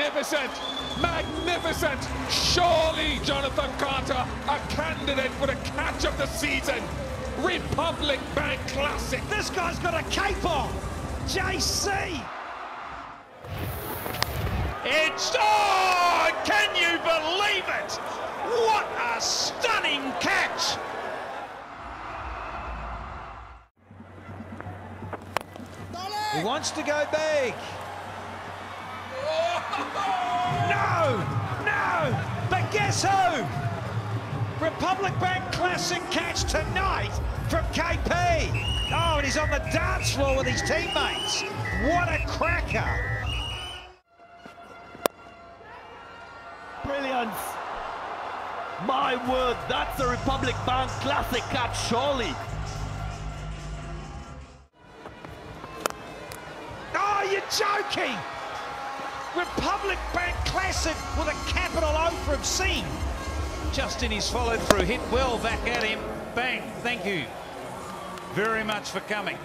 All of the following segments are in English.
Magnificent! Magnificent! Surely Jonathan Carter, a candidate for the catch of the season. Republic Bank Classic. This guy's got a cape on. JC. It's on! Can you believe it? What a stunning catch! He wants to go big. No! No! But guess who? Republic Bank Classic catch tonight from KP. Oh, and he's on the dance floor with his teammates. What a cracker. Brilliance. My word, that's a Republic Bank Classic catch, surely. Oh, you're joking! Republic Bank Classic with a capital O for obscene. Justin is followed through, hit well back at him. Bang, thank you very much for coming.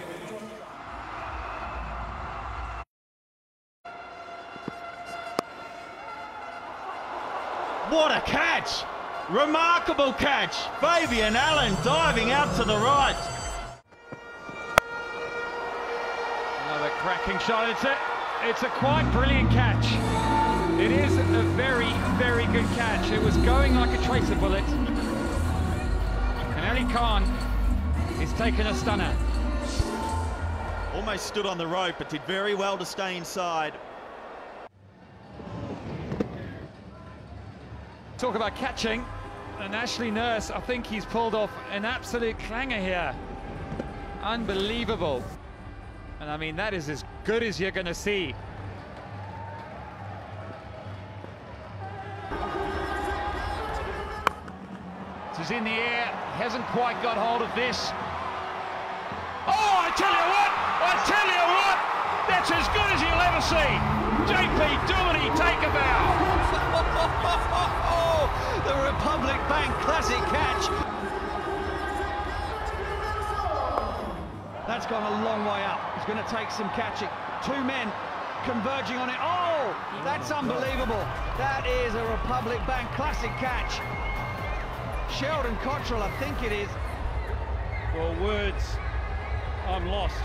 What a catch! Remarkable catch! Fabian Allen diving out to the right. Another cracking shot. It's a quite brilliant catch. It is a very, very good catch. It was going like a tracer bullet. And Ali Khan is taking a stunner. Almost stood on the rope, but did very well to stay inside. Talk about catching. And Ashley Nurse, I think he's pulled off an absolute clanger here. Unbelievable. And I mean, that is as good as you're going to see. This is in the air, hasn't quite got hold of this. Oh, I tell you what, that's as good as you'll ever see. JP Duminy, take a bow. The Republic Bank Classic catch. That's gone a long way up. It's going to take some catching. Two men converging on it. Oh, that's unbelievable. That is a Republic Bank Classic catch. Sheldon Cottrell, I think it is. For words, I'm lost.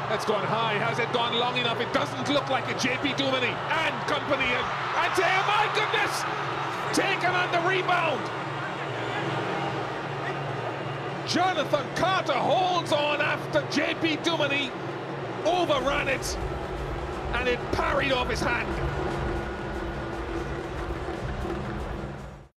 It's gone high. Has it gone long enough? It doesn't look like it. JP Duminy and company. And oh my goodness! Taken on the rebound. Jonathan Carter holds on after JP Duminy overran it. And it parried off his hand.